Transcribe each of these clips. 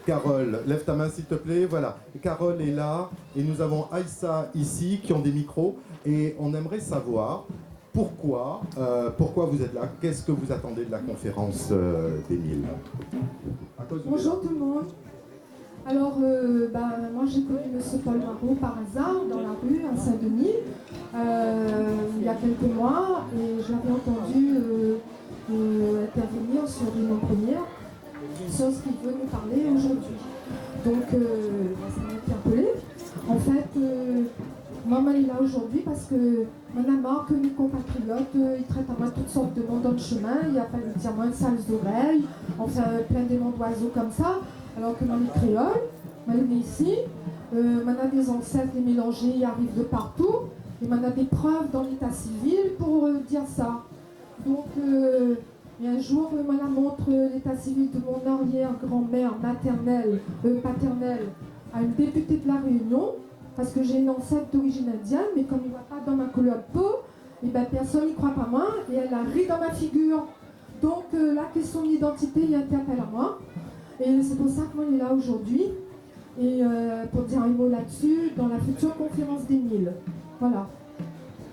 Carole, lève ta main s'il te plaît, voilà. Carole est là et nous avons Aïssa ici qui ont des micros et on aimerait savoir pourquoi vous êtes là, qu'est-ce que vous attendez de la conférence d'Émile. Bonjour tout le monde. Alors, moi j'ai connu M. Paul Marot par hasard dans la rue à Saint-Denis il y a quelques mois et je l'avais entendu intervenir sur une première sur ce qu'il veut nous parler aujourd'hui. Donc, ça m'a interpellée. En fait, moi, elle est là aujourd'hui parce que m'en a marre que mes compatriotes, ils traitent à moi toutes sortes de noms dans le chemin. Il n'y a pas de dire moins de sales oreilles, enfin plein de noms d'oiseaux comme ça. Alors que moi, les créoles, moi, elle est née ici. M'en a des ancêtres, les mélangés, ils arrivent de partout. Et m'en a des preuves dans l'état civil pour dire ça. Donc, et un jour, m'en montre l'état civil de mon arrière-grand-mère paternelle à une députée de la Réunion. Parce que j'ai une ancêtre d'origine indienne, mais comme il ne voit pas dans ma couleur de peau, et ben personne n'y croit pas moi, et elle a ri dans ma figure. Donc la question de l'identité y interpelle à moi. Et c'est pour ça que moi, il est là aujourd'hui, et pour dire un mot là-dessus, dans la future conférence d'Émile. Voilà.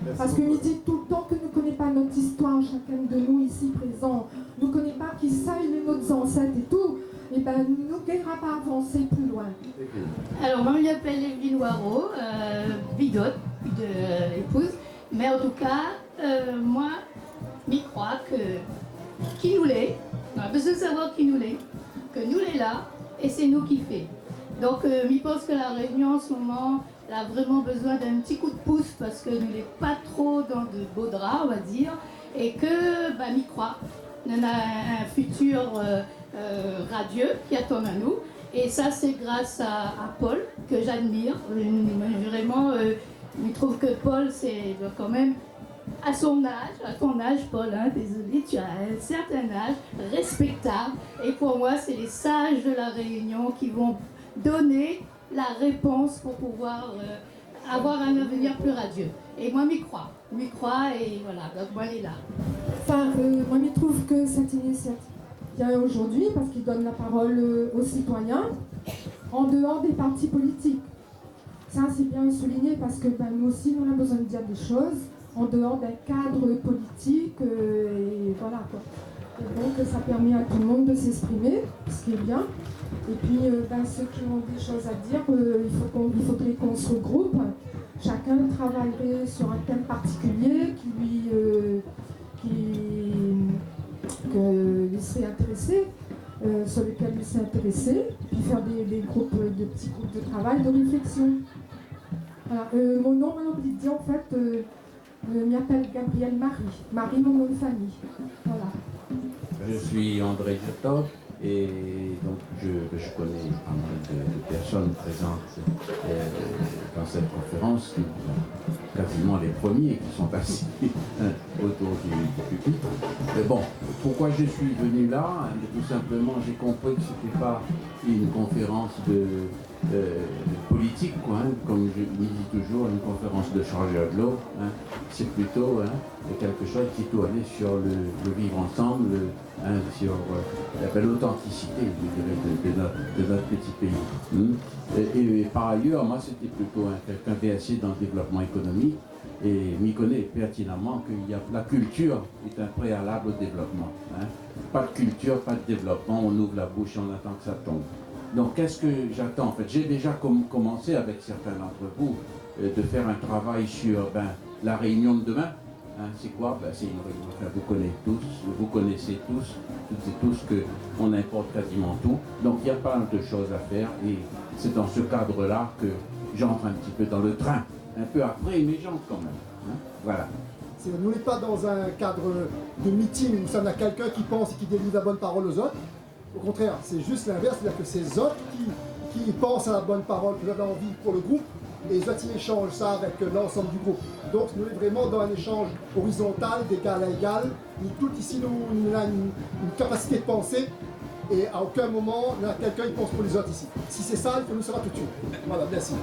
Merci Parce qu'il beaucoup. me dit tout le temps que ne connaît pas notre histoire, chacun de nous ici présents, ne connaît pas qui ça, il est notre ancêtre et tout. Et ben, nous ne gagnera pas avancer plus loin. Alors, moi, je m'appelle Evelyne Waro, bidote de épouse. Mais en tout cas, moi, j'y crois que qui nous l'est, on a besoin de savoir qui nous l'est, que nous l'est là, et c'est nous qui fait. Donc, je pense que la Réunion, en ce moment, elle a vraiment besoin d'un petit coup de pouce parce que nous n'est pas trop dans de beaux draps, on va dire, et que, m'y croit. On a un futur radieux qui attend à nous. Et ça, c'est grâce à Paul, que j'admire. Vraiment, je trouve que Paul, c'est quand même à ton âge, Paul, hein, désolé, tu as un certain âge, respectable. Et pour moi, c'est les sages de la Réunion qui vont donner la réponse pour pouvoir avoir un avenir plus radieux. Et moi, m'y crois, et voilà, donc moi, elle est là. Enfin, moi, je trouve que cette initiative vient aujourd'hui parce qu'il donne la parole aux citoyens en dehors des partis politiques. Ça, c'est bien souligné parce que nous aussi, on a besoin de dire des choses en dehors d'un cadre politique et voilà quoi. Et donc, ça permet à tout le monde de s'exprimer, ce qui est bien. Et puis, ceux qui ont des choses à dire, il faudrait qu'on se regroupe. Chacun travaillerait sur un thème particulier qu'il serait intéressé, sur lequel il serait intéressé, puis faire des petits groupes de travail, de réflexion. Voilà. Mon nom, on oublie de dire, en fait, je m'appelle Gabrielle Marie, mon nom de famille. Voilà. Je suis André Jacob et donc je connais pas mal de personnes présentes dans cette conférence, quasiment les premiers qui sont assis autour du pupitre. Mais bon, pourquoi je suis venu là? Tout simplement, j'ai compris que ce n'était pas une conférence de politique, quoi, hein, comme je me dis toujours, une conférence de chargeur de l'eau. Hein. C'est plutôt quelque chose qui tournait sur le vivre ensemble, sur la belle authenticité, je dirais, de notre petit pays. Et par ailleurs, moi, c'était plutôt quelqu'un versé dans le développement économique et m'y connaît pertinemment que la culture est un préalable au développement. Hein. Pas de culture, pas de développement, on ouvre la bouche et on attend que ça tombe. Donc, qu'est-ce que j'attends? En fait, j'ai déjà commencé avec certains d'entre vous de faire un travail sur la réunion de demain. Hein, c'est quoi? C'est une réunion. Enfin, vous connaissez tous, toutes et tous qu'on importe quasiment tout. Donc, il y a pas mal de choses à faire et c'est dans ce cadre-là que j'entre un petit peu dans le train. Un peu après, mais j'entre quand même. Hein, voilà. Nous n'est pas dans un cadre de meeting où ça n'a quelqu'un qui pense et qui délivre la bonne parole aux autres. Au contraire, c'est juste l'inverse, c'est-à-dire que c'est les autres qui pensent à la bonne parole que vous avez envie pour le groupe, et les autres qui échangent ça avec l'ensemble du groupe. Donc nous sommes vraiment dans un échange horizontal, d'égal à égal. Nous tous ici, nous avons une capacité de penser, et à aucun moment, il y a quelqu'un qui pense pour les autres ici. Si c'est ça, il faut nous savoir tout de suite. Voilà, merci.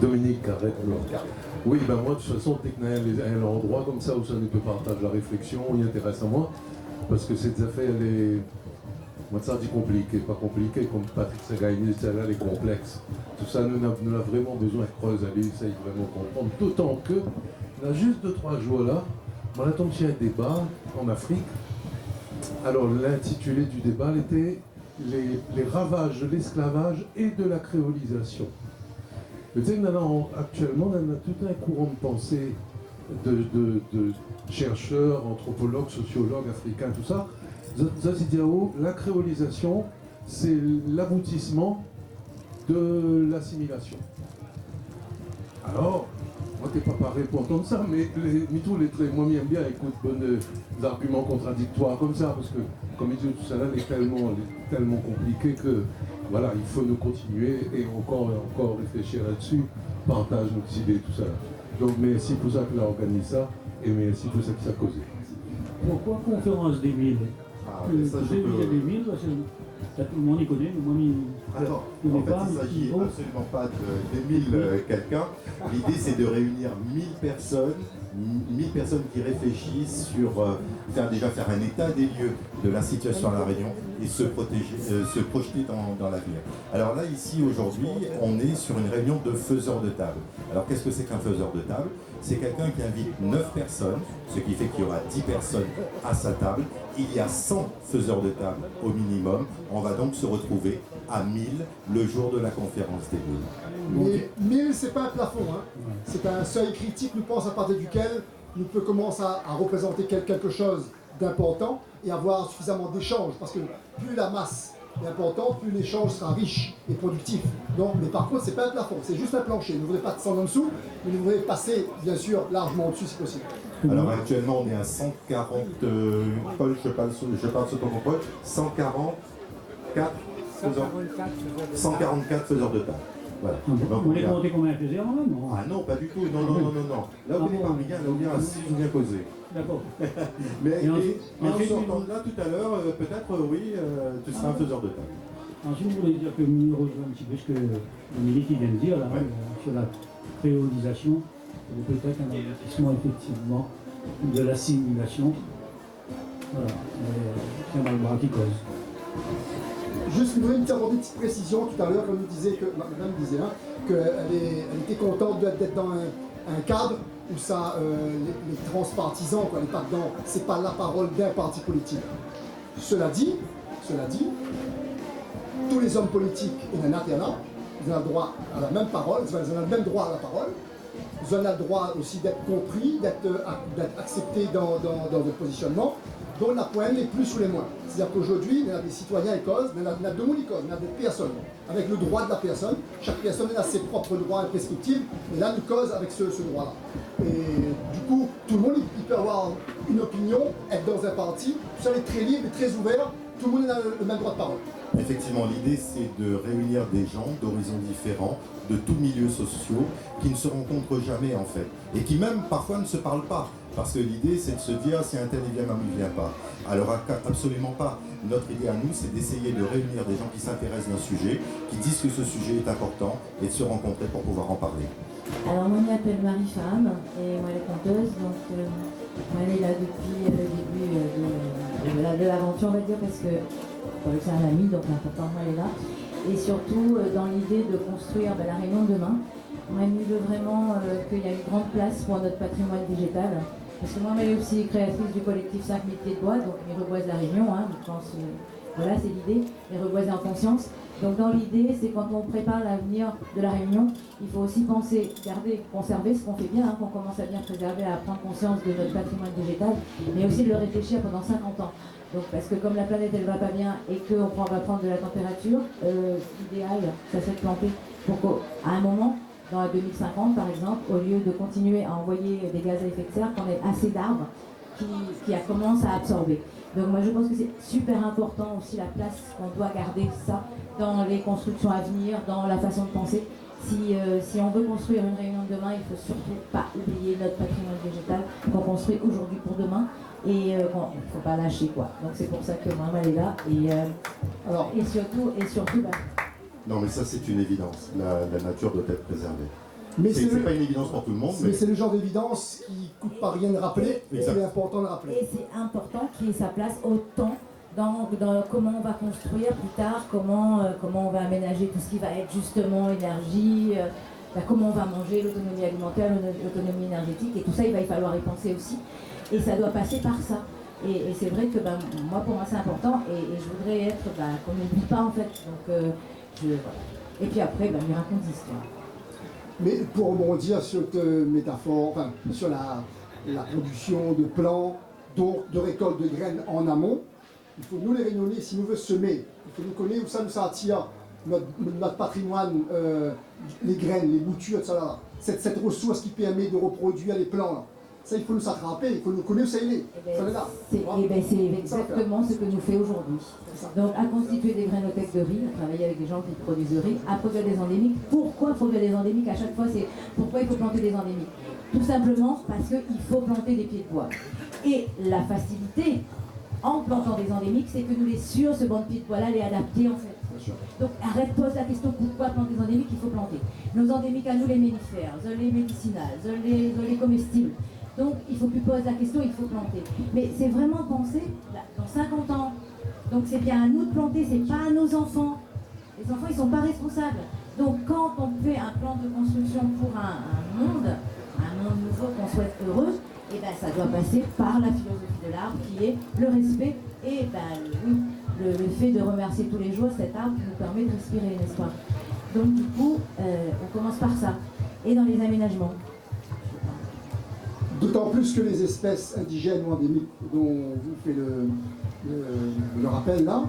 Dominique Carrette. Oui, moi, de toute façon, dès qu'il y a un endroit comme ça où ça ne peut partager la réflexion, on y intéresse à moi, parce que cette affaire, Moi, ça dit compliqué, pas compliqué, comme Patrick Sagayné, celle-là, les complexes. Tout ça, nous avons vraiment besoin de creuser, aller essayer de vraiment comprendre. D'autant que, là, juste 2-3 jours là, on a tombé sur un débat en Afrique. Alors, l'intitulé du débat était les ravages de l'esclavage et de la créolisation. Mais tu sais, actuellement, on a tout un courant de pensée de chercheurs, anthropologues, sociologues africains, tout ça. Zazidiao, la créolisation, c'est l'aboutissement de l'assimilation. Alors, moi, t'es pas paré pour entendre ça, mais tous les traits, moi, j'aime bien écouter des arguments contradictoires comme ça, parce que, comme il dit tout ça, là, il est tellement compliqué que, voilà, il faut nous continuer et encore réfléchir là-dessus, partage nos idées, tout ça. Donc, merci pour ça qu'il a organisé ça, et merci pour ça qu'il a causé. Pourquoi conférence des villes? Ça, je Il y a peux... des villes, parce que tout le monde y connaît, mais moi, Attends, je en connais fait, pas. il ne s'agit absolument pas d'Émile quelqu'un. L'idée, c'est de réunir 1000 personnes qui réfléchissent sur faire un état des lieux de la situation à La Réunion et se projeter dans l'avenir. Alors là, ici, aujourd'hui, on est sur une réunion de faiseurs de table. Alors, qu'est-ce que c'est qu'un faiseur de table? C'est quelqu'un qui invite 9 personnes, ce qui fait qu'il y aura 10 personnes à sa table. Il y a 100 faiseurs de table au minimum. On va donc se retrouver à 1000 le jour de la conférence des villes. Mais 1000, c'est pas un plafond, hein. C'est un seuil critique, nous pensons à partir duquel nous peut commencer à représenter quelque chose d'important et avoir suffisamment d'échanges. Parce que plus la masse est importante, plus l'échange sera riche et productif. Donc, mais par contre, c'est pas un plafond, c'est juste un plancher. Vous ne voulez pas descendre en dessous, mais vous voulez passer, bien sûr, largement au-dessus si possible. Alors actuellement, on est à 140, Paul, je parle sous ton contrôle, 144 faiseurs de table. Voilà. Donc, Vous les comptez combien de faiseurs, même? Ah non, pas du tout, non. Là, vous n'êtes pas rien, là, vous êtes assis, vous bien posé. D'accord. Mais en ensuite, sortant de là tout à l'heure, peut-être, oui, tu seras un faiseur de table. Ensuite, vous voulez dire que nous rejoint un petit peu ce que Émilie vient de dire, là, sur la créolisation, et peut-être un investissement effectivement de l'assimilation. Voilà, c'est un mal qui cause. Juste, je voudrais une petite précision. Tout à l'heure, elle nous disait que, madame disait, hein, qu'elle était contente d'être dans un cadre où ça, les transpartisans, quoi, elle n'est pas dedans. C'est pas la parole d'un parti politique. Cela dit, tous les hommes politiques et ils ont le droit à la même parole, ils ont le même droit à la parole. Ils ont le droit aussi d'être compris, d'être acceptés dans votre positionnement, dont la pointe n'est plus sous les moins. C'est-à-dire qu'aujourd'hui, il y a des citoyens et causes, il y en a deux moules il y a des personnes, avec le droit de la personne. Chaque personne a ses propres droits imprescriptibles, et là, nous cause avec ce droit-là. Et du coup, tout le monde il peut avoir une opinion, être dans un parti, tout ça est très libre et très ouvert, tout le monde a le même droit de parole. Effectivement, l'idée c'est de réunir des gens d'horizons différents, de tous milieux sociaux, qui ne se rencontrent jamais en fait, et qui même parfois ne se parlent pas. Parce que l'idée c'est de se dire si un tel il vient, il ne vient pas. Alors absolument pas. Notre idée à nous c'est d'essayer de réunir des gens qui s'intéressent d'un sujet, qui disent que ce sujet est important, et de se rencontrer pour pouvoir en parler. Alors moi je m'appelle Marie-Femme et moi elle est conteuse, donc moi elle est là depuis le début de l'aventure on va dire parce que c'est un ami donc l'important elle est là. Et surtout dans l'idée de construire la Réunion de demain, moi elle veut vraiment qu'il y a une grande place pour notre patrimoine végétal. Parce que moi elle est aussi créatrice du collectif 5 métiers de bois, donc les reboiser la Réunion, hein, je pense, voilà c'est l'idée, les reboiser en conscience. Donc dans l'idée, c'est quand on prépare l'avenir de la Réunion, il faut aussi penser, conserver ce qu'on fait bien, hein, qu'on commence à bien préserver, à prendre conscience de notre patrimoine végétal, mais aussi de le réfléchir pendant 50 ans. Donc parce que comme la planète elle va pas bien et qu'on va prendre de la température, l'idéal, ça serait de planter pour qu'à un moment, dans la 2050 par exemple, au lieu de continuer à envoyer des gaz à effet de serre, qu'on ait assez d'arbres qui commencent à absorber. Donc moi je pense que c'est super important aussi la place qu'on doit garder ça dans les constructions à venir, dans la façon de penser. Si on veut construire une Réunion de demain, il ne faut surtout pas oublier notre patrimoine végétal qu'on construit aujourd'hui pour demain et il ne faut pas lâcher quoi. Donc c'est pour ça que vraiment elle est là et surtout Non mais ça c'est une évidence, la nature doit être préservée. Mais c'est pas une évidence pour tout le monde. Mais c'est le genre d'évidence qui ne coûte pas rien de rappeler, et c'est important de rappeler. Et c'est important qu'il ait sa place autant dans comment on va construire plus tard, comment on va aménager tout ce qui va être justement énergie, comment on va manger, l'autonomie alimentaire, l'autonomie énergétique, et tout ça, il va y falloir y penser aussi. Et ça doit passer par ça. Et c'est vrai que moi, pour moi, c'est important, et je voudrais être, qu'on n'oublie pas, en fait. Donc, voilà. Et puis après, il raconte des histoires. Mais pour rebondir sur cette métaphore, enfin, sur la production de plants, donc de récolte de graines en amont, il faut nous les réunionner, si nous voulons semer, il faut nous connaître où ça nous attire notre patrimoine, les graines, les boutures, etc. Cette ressource qui permet de reproduire les plants. Là. Ça, il faut nous attraper, il faut nous connaître où ça il est. C'est exactement ce que nous fait aujourd'hui. Donc, à constituer des grainothèques de riz, à travailler avec des gens qui produisent du riz, à produire des endémiques. Pourquoi produire des endémiques? À chaque fois, c'est pourquoi il faut planter des endémiques. Tout simplement parce qu'il faut planter des pieds de bois. Et la facilité, en plantant des endémiques, c'est que nous les sur ce banc de pieds de bois-là, les adapter en fait. Donc arrête, pose la question pourquoi planter des endémiques, il faut planter. Nos endémiques à nous, les mellifères, les médicinales, les comestibles. Donc il ne faut plus poser la question, il faut planter. Mais c'est vraiment penser dans 50 ans. Donc c'est bien à nous de planter, c'est pas à nos enfants. Les enfants, ils ne sont pas responsables. Donc quand on fait un plan de construction pour un monde nouveau qu'on souhaite heureux, et ça doit passer par la philosophie de l'arbre qui est le respect et le fait de remercier tous les jours cet arbre qui nous permet de respirer, n'est-ce pas? Donc du coup, on commence par ça. Et dans les aménagements. D'autant plus que les espèces indigènes ou endémiques dont vous faites le rappel là,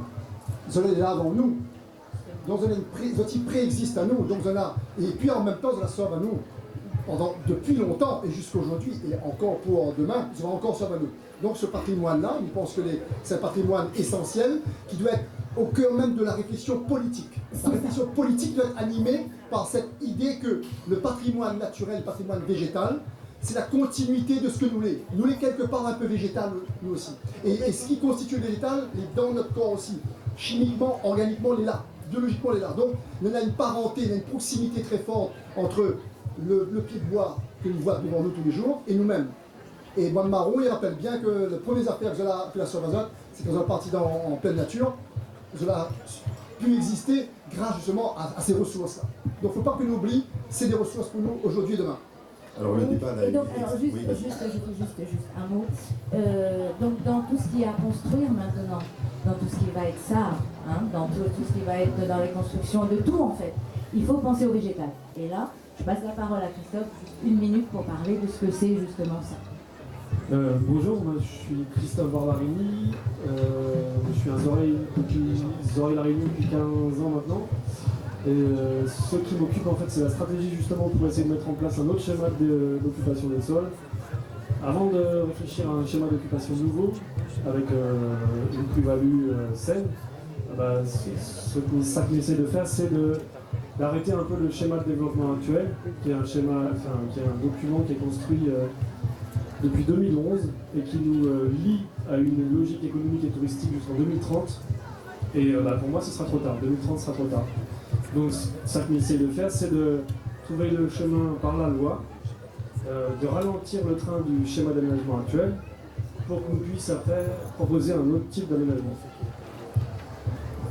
ils sont là avant nous. Donc ils préexistent à nous. Donc et puis en même temps, ils la servent à nous. Depuis longtemps et jusqu'à aujourd'hui, et encore pour demain, ils vont encore servir à nous. Donc ce patrimoine-là, je pense que c'est un patrimoine essentiel qui doit être au cœur même de la réflexion politique. La réflexion politique doit être animée par cette idée que le patrimoine naturel, le patrimoine végétal, c'est la continuité de ce que nous l'est. Nous l'est quelque part un peu végétal, nous aussi. Et ce qui constitue le végétal est dans notre corps aussi. Chimiquement, organiquement, on est là. Biologiquement, on est là. Donc, on a une parenté, on a une proximité très forte entre le pied de bois que nous voyons devant nous tous les jours et nous-mêmes. Et Bois de Marron, il rappelle bien que les premières affaires que Zola a fait la sur Azote, c'est qu'on est parti en pleine nature. Zola a pu exister grâce justement à ces ressources-là. Donc il ne faut pas que nous oublions, c'est des ressources pour nous aujourd'hui et demain. Alors le débat là. Juste un mot. Donc dans tout ce qui est à construire maintenant, dans tout ce qui va être ça, dans tout ce qui va être dans les constructions de tout en fait, il faut penser au végétal. Et là, je passe la parole à Christophe, juste 1 minute pour parler de ce que c'est justement ça. Bonjour, moi je suis Christophe Varlarini, je suis un Zoreille Larigny depuis 15 ans maintenant. Et ce qui m'occupe en fait c'est la stratégie justement pour essayer de mettre en place un autre schéma d'occupation des sols. Avant de réfléchir à un schéma d'occupation nouveau, avec une plus-value saine, ce qu'on essaie de faire c'est d'arrêter un peu le schéma de développement actuel, qui est un document qui est construit depuis 2011 et qui nous lie à une logique économique et touristique jusqu'en 2030. Et pour moi, ce sera trop tard. 2030 sera trop tard. Donc, ça qu'on essaie de faire, c'est de trouver le chemin par la loi, de ralentir le train du schéma d'aménagement actuel pour qu'on puisse après proposer un autre type d'aménagement.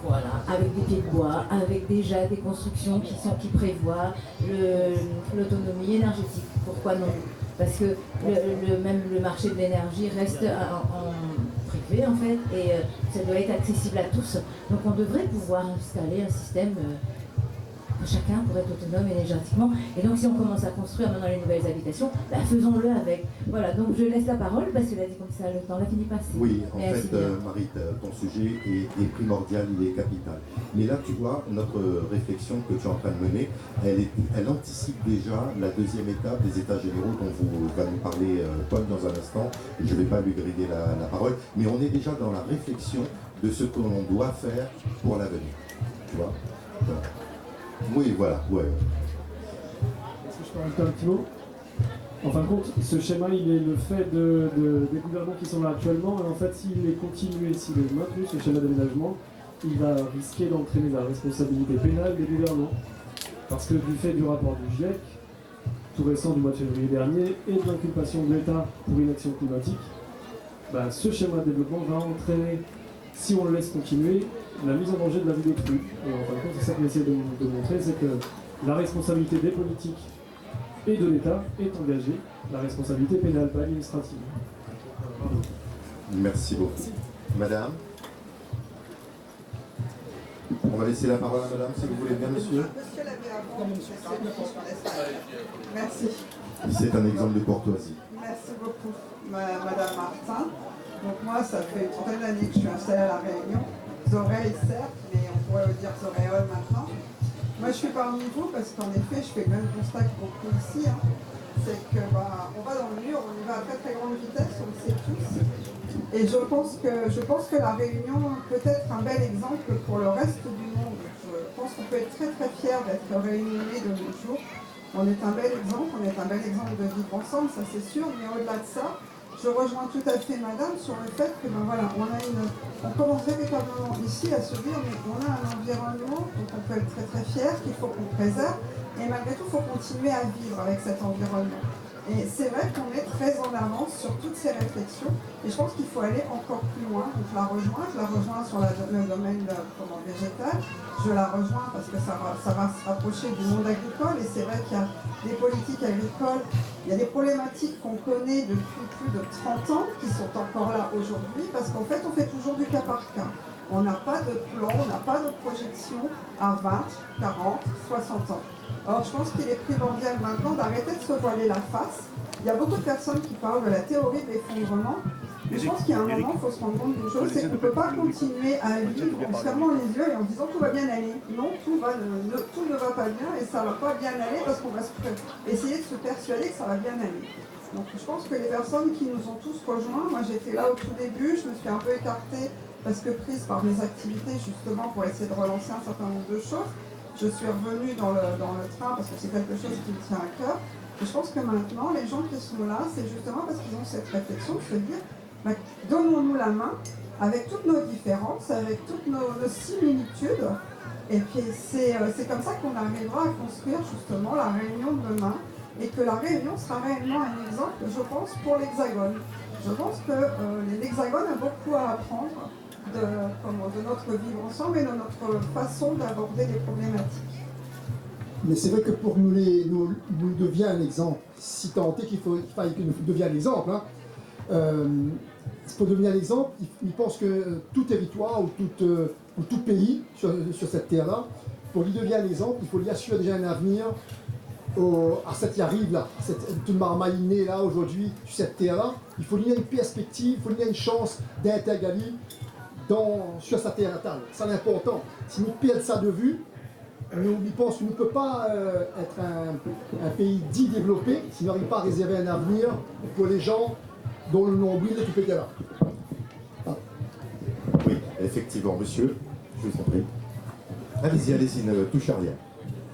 Voilà, avec des pieds de bois, avec déjà des constructions qui prévoient l'autonomie énergétique. Pourquoi non? Parce que même le marché de l'énergie reste en privé en fait, et ça doit être accessible à tous. Donc on devrait pouvoir installer un système chacun pour être autonome énergétiquement. Et donc si on commence à construire maintenant les nouvelles habitations, faisons-le avec. Voilà, donc je laisse la parole parce que là, dit comme ça, le temps là finit pas. Oui, en fait, Marie, ton sujet est primordial, il est capital. Mais là, tu vois, notre réflexion que tu es en train de mener, elle anticipe déjà la deuxième étape des états généraux dont va nous parler Paul dans un instant. Je ne vais pas lui griller la parole, mais on est déjà dans la réflexion de ce que l'on doit faire pour l'avenir. Tu vois, voilà. Oui, voilà, ouais. Est-ce que je peux rajouter un petit mot? En fin de compte, ce schéma, il est le fait des gouvernements qui sont là actuellement, et en fait, s'il est continué, s'il est maintenu, ce schéma d'aménagement, il va risquer d'entraîner la responsabilité pénale des gouvernants. Parce que du fait du rapport du GIEC, tout récent du mois de février dernier, et de l'inculpation de l'État pour inaction climatique, ce schéma de développement va entraîner si on le laisse continuer, la mise en danger de la vie d'autrui. Et en fin de compte, c'est ça qu'on essaie de montrer, c'est que la responsabilité des politiques et de l'État est engagée, la responsabilité pénale, pas administrative. Merci beaucoup. Madame, on va laisser la parole à madame, si vous voulez bien, monsieur. Monsieur l'avait avant, merci. C'est un exemple de courtoisie. Merci beaucoup, madame Martin. Donc moi, ça fait une trentaine d'années que je suis installée à La Réunion. Zoreille, certes, mais on pourrait dire Zoréole maintenant. Moi, je suis parmi vous parce qu'en effet, je fais le même constat que beaucoup ici. Hein. C'est que on va dans le mur, on y va à très très grande vitesse, on le sait tous. Et je pense que La Réunion peut être un bel exemple pour le reste du monde. Je pense qu'on peut être très très fiers d'être réunionnais de nos jours. On est un bel exemple de vivre ensemble, ça c'est sûr, mais au-delà de ça, je rejoins tout à fait madame sur le fait que on commence véritablement ici à se dire mais on a un environnement dont on peut être très très fier, qu'il faut qu'on préserve, et malgré tout il faut continuer à vivre avec cet environnement. Et c'est vrai qu'on est très en avance sur toutes ces réflexions, et je pense qu'il faut aller encore plus loin. Donc je la rejoins sur le domaine végétal, je la rejoins parce que ça va se rapprocher du monde agricole, et c'est vrai qu'il y a des politiques agricoles, il y a des problématiques qu'on connaît depuis plus de 30 ans qui sont encore là aujourd'hui, parce qu'en fait on fait toujours du cas par cas. On n'a pas de plan, on n'a pas de projection à 20, 40, 60 ans. Or, je pense qu'il est primordial maintenant d'arrêter de se voiler la face. Il y a beaucoup de personnes qui parlent de la théorie de l'effondrement. Mais je pense qu'il y a un moment, il faut se rendre compte d'une chose, c'est qu'on ne peut pas continuer à vivre en se fermant les yeux et en disant tout va bien aller. Non, tout ne va pas bien et ça ne va pas bien aller parce qu'on va essayer de se persuader que ça va bien aller. Donc je pense que les personnes qui nous ont tous rejoints, moi j'étais là au tout début, je me suis un peu écartée parce que prise par mes activités justement pour essayer de relancer un certain nombre de choses. Je suis revenue dans le train parce que c'est quelque chose qui me tient à cœur. Et je pense que maintenant, les gens qui sont là, c'est justement parce qu'ils ont cette réflexion de se dire donnons-nous la main avec toutes nos différences, avec toutes nos similitudes. Et puis c'est comme ça qu'on arrivera à construire justement la Réunion de demain et que la Réunion sera réellement un exemple, je pense, pour l'Hexagone. Je pense que l'Hexagone a beaucoup à apprendre de notre vivre ensemble et de notre façon d'aborder les problématiques. Mais c'est vrai que pour nous devient un exemple, si tant est qu'il faille que nous devienne l'exemple, hein, pour devenir l'exemple, il pense que tout territoire ou tout pays sur cette terre-là, pour lui devenir l'exemple, il faut lui assurer déjà un avenir à cette qui arrive là, toute marmaille née là aujourd'hui sur cette terre-là. Il faut lui donner une perspective, il faut lui donner une chance d'intergaler sur sa terre natale. C'est important. Si nous perdons ça de vue, nous pensons qu'on ne peut pas être un pays dit développé s'il n'arrive pas à réserver un avenir pour les gens dont le nombril est tout pété là. Ah. Oui, effectivement, monsieur, je vous en prie. Allez-y, ne touche à rien.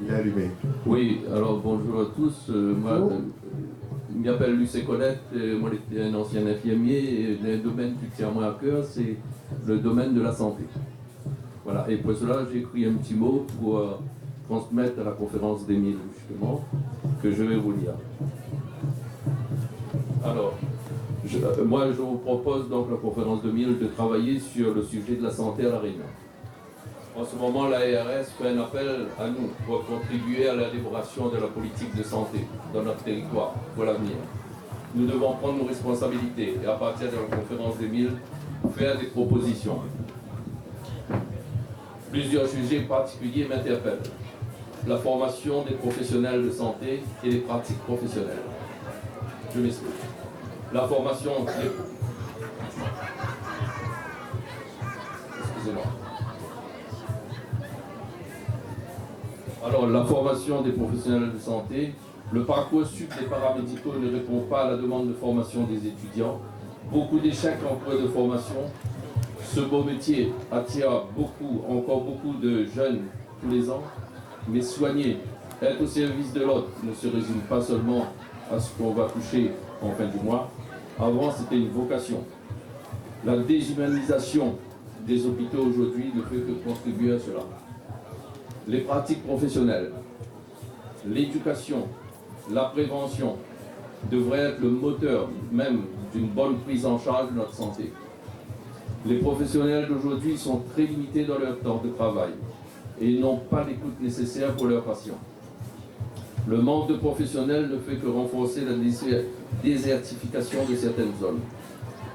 Il est allumé. Oui, alors bonjour à tous. Moi, je m'appelle Lucé Colette, moi j'étais un ancien infirmier, et le domaine qui tient moi à cœur, c'est le domaine de la santé. Voilà, et pour cela j'ai écrit un petit mot pour transmettre à la conférence d'Émile, justement, que je vais vous lire. Alors, moi je vous propose donc la conférence d'Émile de travailler sur le sujet de la santé à La Réunion. En ce moment, l'ARS fait un appel à nous pour contribuer à l'élaboration de la politique de santé dans notre territoire pour l'avenir. Nous devons prendre nos responsabilités et à partir de la conférence d'Émile, faire des propositions. Plusieurs sujets particuliers m'interpellent. La formation des professionnels de santé et les pratiques professionnelles. Je m'explique. La formation des... Excusez-moi. Alors, la formation des professionnels de santé, le parcours sup des paramédicaux ne répond pas à la demande de formation des étudiants. Beaucoup d'échecs en cours de formation. Ce beau métier attire encore beaucoup de jeunes tous les ans. Mais soigner, être au service de l'autre ne se résume pas seulement à ce qu'on va toucher en fin du mois. Avant, c'était une vocation. La déshumanisation des hôpitaux aujourd'hui ne peut que contribuer à cela. Les pratiques professionnelles, l'éducation, la prévention devraient être le moteur même d'une bonne prise en charge de notre santé. Les professionnels d'aujourd'hui sont très limités dans leur temps de travail et n'ont pas l'écoute nécessaire pour leurs patients. Le manque de professionnels ne fait que renforcer la désertification de certaines zones.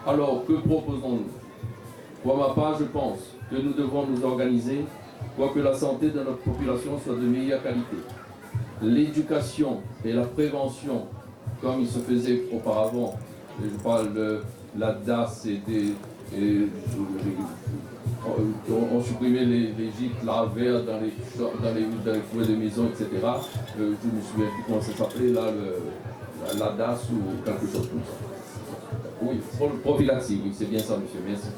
Alors, que proposons-nous? Pour ma part, je pense que nous devons nous organiser pour que la santé de notre population soit de meilleure qualité. L'éducation et la prévention, comme il se faisait auparavant, je parle de la DAS on supprimait les gîtes larvaires dans les coins de maisons, etc. Je me souviens plus comment ça s'appelait, là, la DAS ou quelque chose comme ça. Oui, prophylaxie, oui, c'est bien ça, monsieur, merci.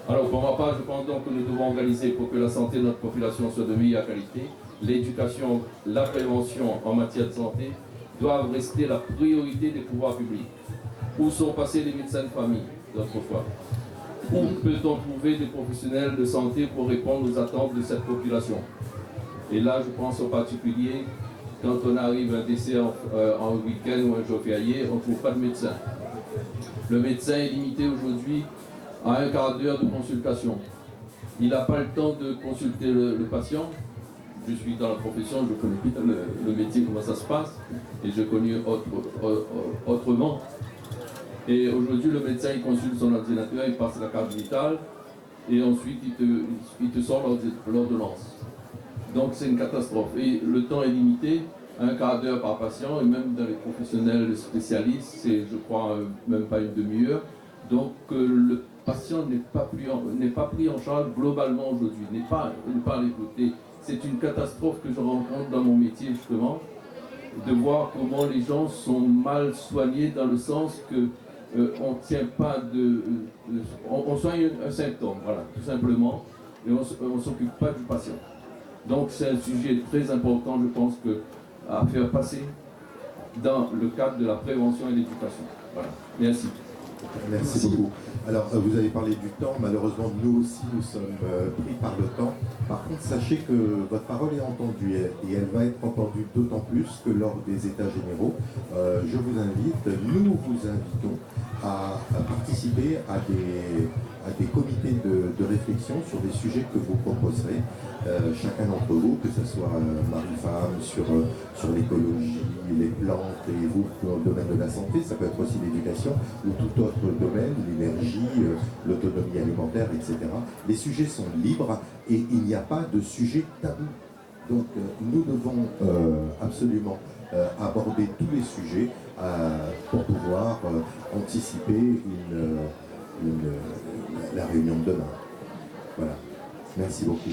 Alors, pour ma part, je pense donc que nous devons organiser pour que la santé de notre population soit de meilleure qualité. L'éducation, la prévention en matière de santé doivent rester la priorité des pouvoirs publics. Où sont passés les médecins de famille d'autrefois? Où peut-on trouver des professionnels de santé pour répondre aux attentes de cette population? Et là, je pense en particulier, quand on arrive à un décès en week-end ou un jour férié, on ne trouve pas de médecin. Le médecin est limité aujourd'hui à un quart d'heure de consultation. Il n'a pas le temps de consulter le patient. Je suis dans la profession, je connais bien le métier, comment ça se passe, et je connais autrement. Et aujourd'hui, le médecin, il consulte son ordinateur, il passe la carte vitale, et ensuite, il te sort l'ordonnance. Donc, c'est une catastrophe. Et le temps est limité, un quart d'heure par patient, et même dans les professionnels spécialistes, c'est, je crois, même pas une demi-heure. Donc, le patient n'est pas pris en charge globalement aujourd'hui, n'est pas écouté. C'est une catastrophe que je rencontre dans mon métier, justement, de voir comment les gens sont mal soignés dans le sens que on ne tient pas on soigne un symptôme, voilà, tout simplement, et on ne s'occupe pas du patient. Donc c'est un sujet très important, je pense, à faire passer dans le cadre de la prévention et de l'éducation. Voilà, merci. Merci beaucoup. Alors, vous avez parlé du temps. Malheureusement, nous aussi, nous sommes pris par le temps. Par contre, sachez que votre parole est entendue et elle va être entendue d'autant plus que lors des États généraux. Je vous invite, nous vous invitons à participer à des comités de réflexion sur des sujets que vous proposerez, chacun d'entre vous, que ce soit Marie-Femme sur l'écologie, les plantes, et vous dans le domaine de la santé, ça peut être aussi l'éducation ou tout autre domaine, l'énergie, l'autonomie alimentaire, etc. Les sujets sont libres et il n'y a pas de sujet tabou. Donc nous devons absolument aborder tous les sujets pour pouvoir anticiper la réunion de demain. Voilà. Merci beaucoup.